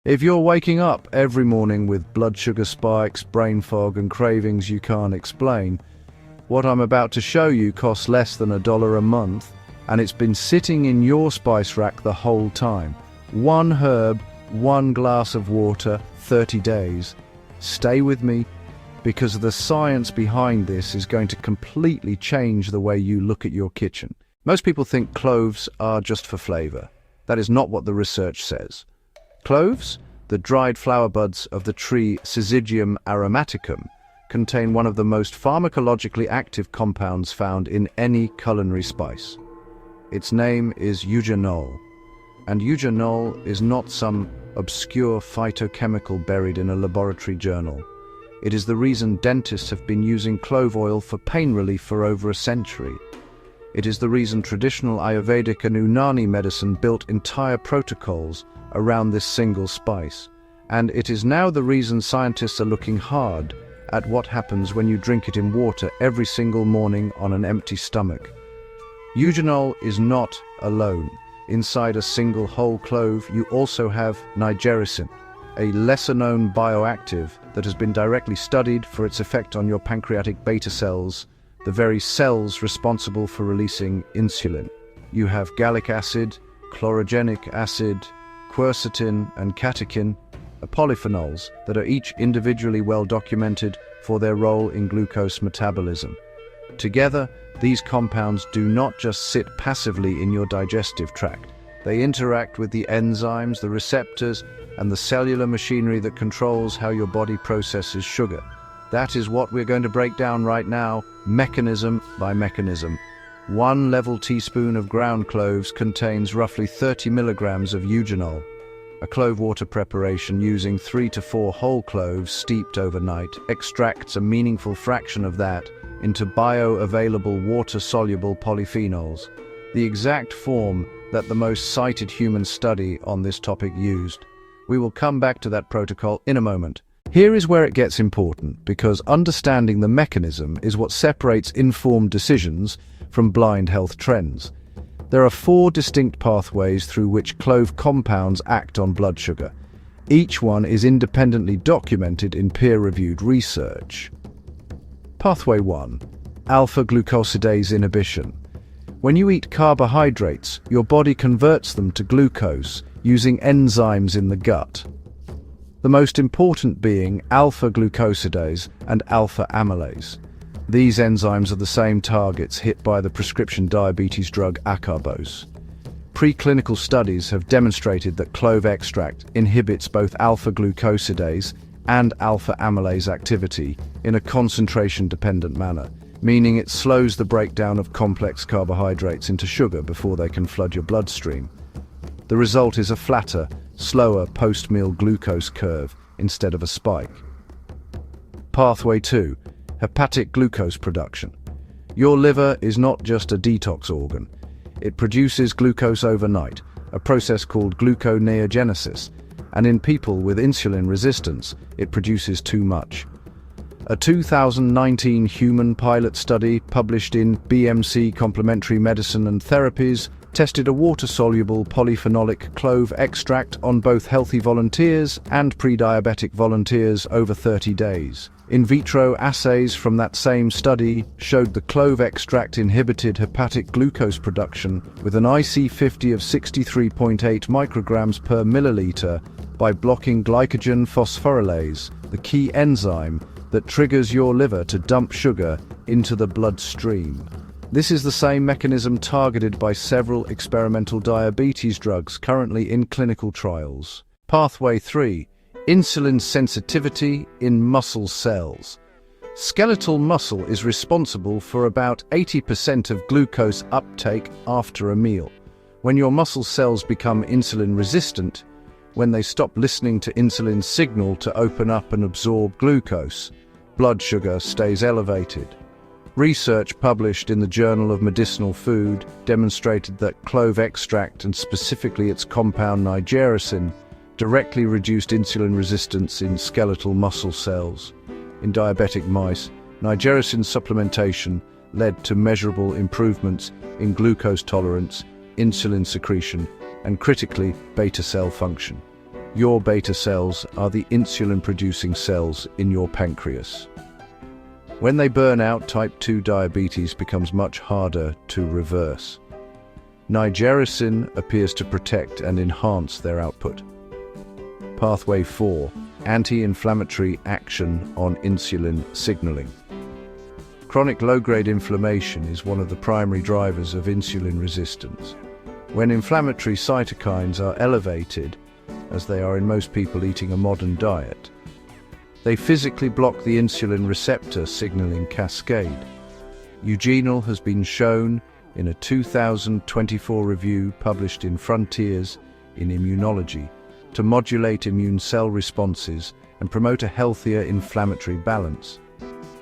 If you're waking up every morning with blood sugar spikes, brain fog, and cravings you can't explain, what I'm about to show you costs less than $1 a month, and it's been sitting in your spice rack the whole time. One herb, one glass of water, 30 days. Stay with me, because the science behind this is going to completely change the way you look at your kitchen. Most people think cloves are just for flavor. That is not what the research says. Cloves, the dried flower buds of the tree Syzygium aromaticum, contain one of the most pharmacologically active compounds found in any culinary spice. Its name is Eugenol, and Eugenol is not some obscure phytochemical buried in a laboratory journal. It is the reason dentists have been using clove oil for pain relief for over a century. It is the reason traditional Ayurvedic and Unani medicine built entire protocols around this single spice. And it is now the reason scientists are looking hard at what happens when you drink it in water every single morning on an empty stomach. Eugenol is not alone. Inside a single whole clove, you also have Nigericin, a lesser-known bioactive that has been directly studied for its effect on your pancreatic beta cells, the very cells responsible for releasing insulin. You have gallic acid, chlorogenic acid, quercetin and catechin, polyphenols that are each individually well documented for their role in glucose metabolism. Together, these compounds do not just sit passively in your digestive tract. They interact with the enzymes, the receptors, and the cellular machinery that controls how your body processes sugar. That is what we're going to break down right now, mechanism by mechanism. 1 level teaspoon of ground cloves contains roughly 30 milligrams of eugenol. A clove water preparation using 3 to 4 whole cloves steeped overnight extracts a meaningful fraction of that into bioavailable water-soluble polyphenols, the exact form that the most cited human study on this topic used. We will come back to that protocol in a moment. Here is where it gets important, because understanding the mechanism is what separates informed decisions from blind health trends. There are 4 distinct pathways through which clove compounds act on blood sugar. Each one is independently documented in peer-reviewed research. Pathway 1. Alpha-glucosidase inhibition. When you eat carbohydrates, your body converts them to glucose using enzymes in the gut. The most important being alpha-glucosidase and alpha-amylase. These enzymes are the same targets hit by the prescription diabetes drug acarbose. Preclinical studies have demonstrated that clove extract inhibits both alpha-glucosidase and alpha-amylase activity in a concentration-dependent manner, meaning it slows the breakdown of complex carbohydrates into sugar before they can flood your bloodstream. The result is a flatter, slower post-meal glucose curve instead of a spike. Pathway 2. Hepatic glucose production. Your liver is not just a detox organ. It produces glucose overnight, a process called gluconeogenesis, and in people with insulin resistance, it produces too much. A 2019 human pilot study published in BMC Complementary Medicine and Therapies tested a water-soluble polyphenolic clove extract on both healthy volunteers and pre-diabetic volunteers over 30 days. In vitro assays from that same study showed the clove extract inhibited hepatic glucose production with an IC50 of 63.8 micrograms per milliliter by blocking glycogen phosphorylase, the key enzyme that triggers your liver to dump sugar into the bloodstream. This is the same mechanism targeted by several experimental diabetes drugs currently in clinical trials. Pathway 3. Insulin sensitivity in muscle cells. Skeletal muscle is responsible for about 80% of glucose uptake after a meal. When your muscle cells become insulin resistant, when they stop listening to insulin's signal to open up and absorb glucose, blood sugar stays elevated. Research published in the Journal of Medicinal Food demonstrated that clove extract, and specifically its compound nigericin, directly reduced insulin resistance in skeletal muscle cells. In diabetic mice, nigericin supplementation led to measurable improvements in glucose tolerance, insulin secretion, and critically, beta cell function. Your beta cells are the insulin-producing cells in your pancreas. When they burn out, type 2 diabetes becomes much harder to reverse. Nigericin appears to protect and enhance their output. Pathway 4. Anti-inflammatory action on insulin signaling. Chronic low-grade inflammation is one of the primary drivers of insulin resistance. When inflammatory cytokines are elevated, as they are in most people eating a modern diet, they physically block the insulin receptor signaling cascade. Eugenol has been shown in a 2024 review published in Frontiers in Immunology to modulate immune cell responses and promote a healthier inflammatory balance.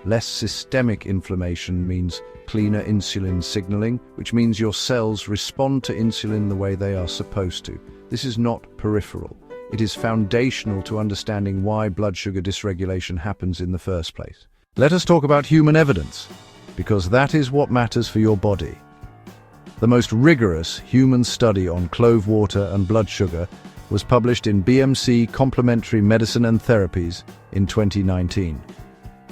Less systemic inflammation means cleaner insulin signaling, which means your cells respond to insulin the way they are supposed to. This is not peripheral. It is foundational to understanding why blood sugar dysregulation happens in the first place. Let us talk about human evidence, because that is what matters for your body. The most rigorous human study on clove water and blood sugar was published in BMC Complementary Medicine and Therapies in 2019.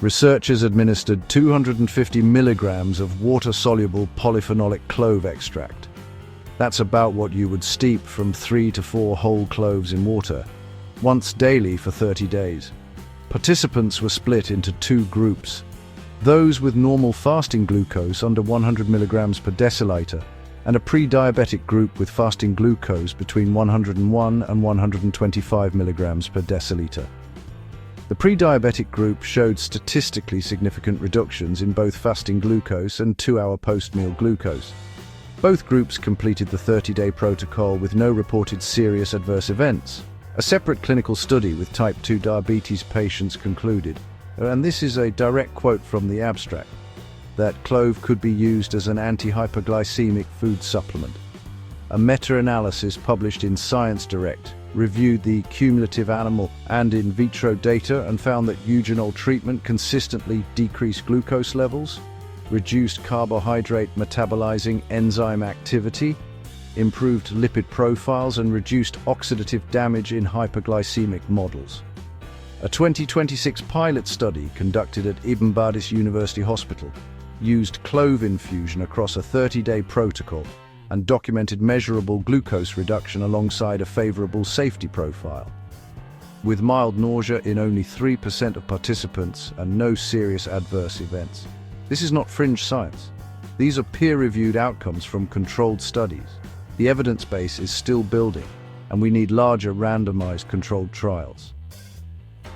Researchers administered 250 milligrams of water-soluble polyphenolic clove extract. That's about what you would steep from 3 to 4 whole cloves in water, once daily for 30 days. Participants were split into 2 groups: those with normal fasting glucose under 100 milligrams per deciliter, and a pre-diabetic group with fasting glucose between 101 and 125 milligrams per deciliter. The pre-diabetic group showed statistically significant reductions in both fasting glucose and 2-hour post-meal glucose. Both groups completed the 30-day protocol with no reported serious adverse events. A separate clinical study with type 2 diabetes patients concluded, and this is a direct quote from the abstract, that clove could be used as an anti-hyperglycemic food supplement. A meta-analysis published in Science Direct reviewed the cumulative animal and in vitro data and found that Eugenol treatment consistently decreased glucose levels, reduced carbohydrate metabolizing enzyme activity, improved lipid profiles, and reduced oxidative damage in hyperglycemic models. A 2026 pilot study conducted at Ibn Badis University Hospital used clove infusion across a 30-day protocol and documented measurable glucose reduction alongside a favorable safety profile. With mild nausea in only 3% of participants and no serious adverse events. This is not fringe science. These are peer-reviewed outcomes from controlled studies. The evidence base is still building, and we need larger randomized controlled trials.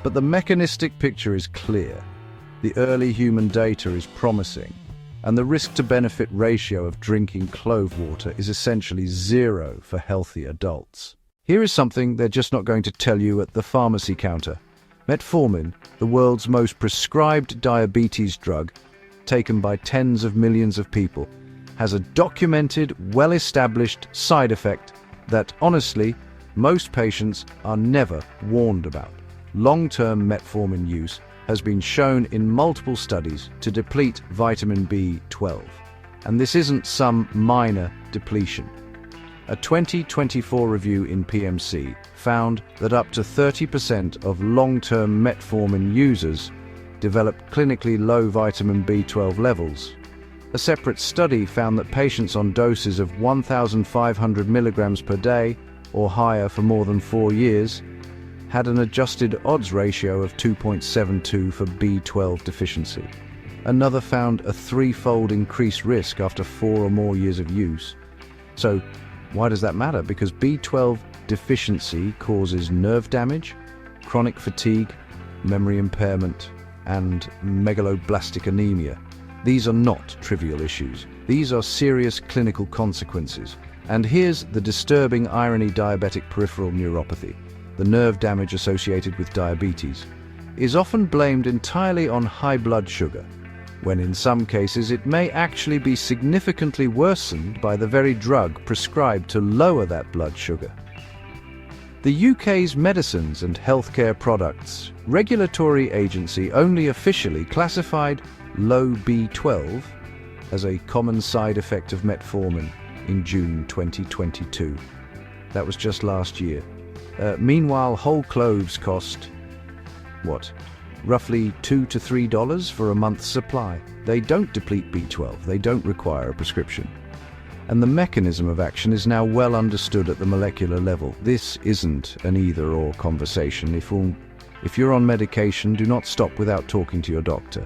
But the mechanistic picture is clear. The early human data is promising, and the risk-to-benefit ratio of drinking clove water is essentially 0 for healthy adults. Here is something they're just not going to tell you at the pharmacy counter. Metformin, the world's most prescribed diabetes drug, taken by tens of millions of people, has a documented, well-established side effect that, honestly, most patients are never warned about. Long-term metformin use has been shown in multiple studies to deplete vitamin B12. And this isn't some minor depletion. A 2024 review in PMC found that up to 30% of long-term metformin users developed clinically low vitamin B12 levels. A separate study found that patients on doses of 1,500 milligrams per day or higher for more than 4 years had an adjusted odds ratio of 2.72 for B12 deficiency. Another found a 3-fold increased risk after 4 or more years of use. So, why does that matter? Because B12 deficiency causes nerve damage, chronic fatigue, memory impairment, and megaloblastic anemia. These are not trivial issues. These are serious clinical consequences. And here's the disturbing irony: diabetic peripheral neuropathy, the nerve damage associated with diabetes, is often blamed entirely on high blood sugar, when in some cases it may actually be significantly worsened by the very drug prescribed to lower that blood sugar. The UK's Medicines and Healthcare Products Regulatory Agency only officially classified low B12 as a common side effect of metformin in June 2022. That was just last year. Meanwhile, whole cloves cost, what, roughly $2 to $3 for a month's supply. They don't deplete B12, they don't require a prescription. And the mechanism of action is now well understood at the molecular level. This isn't an either-or conversation. If you're on medication, do not stop without talking to your doctor.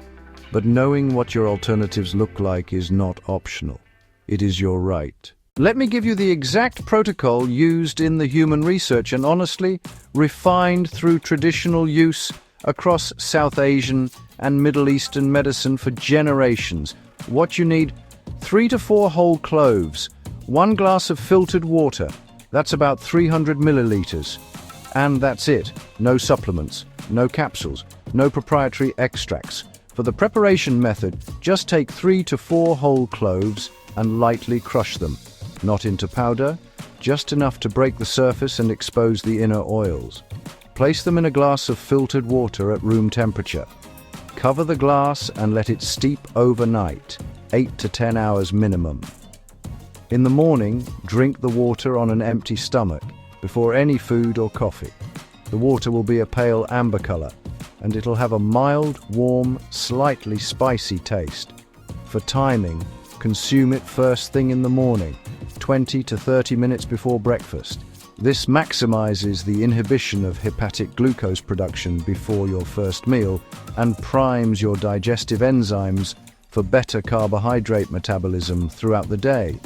But knowing what your alternatives look like is not optional. It is your right. Let me give you the exact protocol used in the human research and honestly refined through traditional use across South Asian and Middle Eastern medicine for generations. What you need: 3 to 4 whole cloves, 1 glass of filtered water, that's about 300 milliliters. And that's it. No supplements, no capsules, no proprietary extracts. For the preparation method, just take 3 to 4 whole cloves and lightly crush them. Not into powder, just enough to break the surface and expose the inner oils. Place them in a glass of filtered water at room temperature. Cover the glass and let it steep overnight, 8 to 10 hours minimum. In the morning, drink the water on an empty stomach, before any food or coffee. The water will be a pale amber color, and it'll have a mild, warm, slightly spicy taste. For timing, consume it first thing in the morning, 20 to 30 minutes before breakfast. This maximizes the inhibition of hepatic glucose production before your first meal and primes your digestive enzymes for better carbohydrate metabolism throughout the day.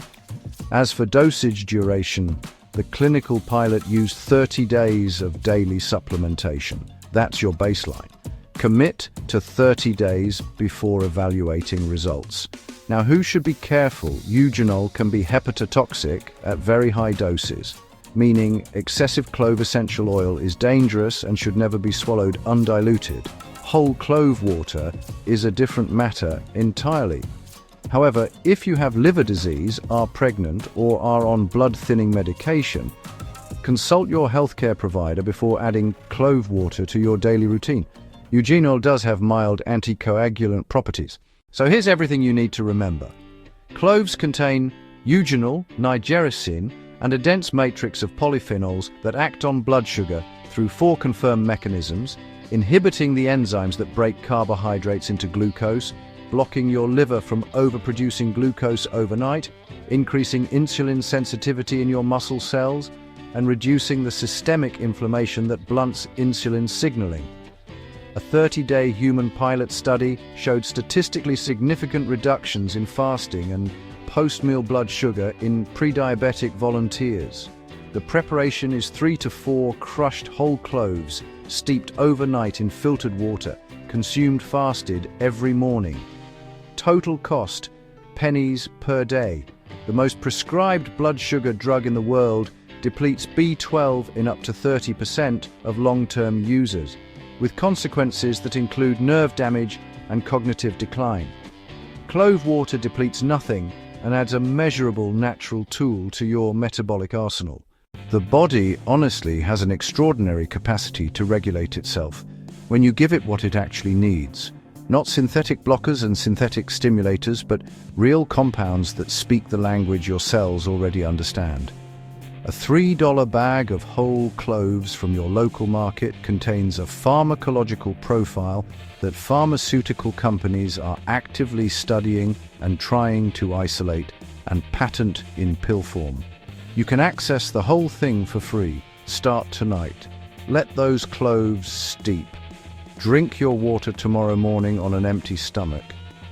As for dosage duration, the clinical pilot used 30 days of daily supplementation. That's your baseline. Commit to 30 days before evaluating results. Now, who should be careful? Eugenol can be hepatotoxic at very high doses, meaning excessive clove essential oil is dangerous and should never be swallowed undiluted. Whole clove water is a different matter entirely. However, if you have liver disease, are pregnant, or are on blood-thinning medication, consult your healthcare provider before adding clove water to your daily routine. Eugenol does have mild anticoagulant properties. So here's everything you need to remember. Cloves contain eugenol, nigericin, and a dense matrix of polyphenols that act on blood sugar through 4 confirmed mechanisms, inhibiting the enzymes that break carbohydrates into glucose, blocking your liver from overproducing glucose overnight, increasing insulin sensitivity in your muscle cells, and reducing the systemic inflammation that blunts insulin signaling. A 30-day human pilot study showed statistically significant reductions in fasting and post-meal blood sugar in pre-diabetic volunteers. The preparation is 3 to 4 crushed whole cloves, steeped overnight in filtered water, consumed fasted every morning. Total cost, pennies per day. The most prescribed blood sugar drug in the world depletes B12 in up to 30% of long-term users, with consequences that include nerve damage and cognitive decline. Clove water depletes nothing and adds a measurable natural tool to your metabolic arsenal. The body honestly has an extraordinary capacity to regulate itself when you give it what it actually needs. Not synthetic blockers and synthetic stimulators, but real compounds that speak the language your cells already understand. A $3 bag of whole cloves from your local market contains a pharmacological profile that pharmaceutical companies are actively studying and trying to isolate and patent in pill form. You can access the whole thing for free. Start tonight. Let those cloves steep. Drink your water tomorrow morning on an empty stomach.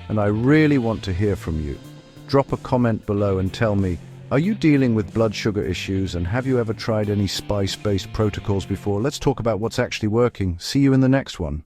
And I really want to hear from you. Drop a comment below and tell me, are you dealing with blood sugar issues, and have you ever tried any spice-based protocols before? Let's talk about what's actually working. See you in the next one.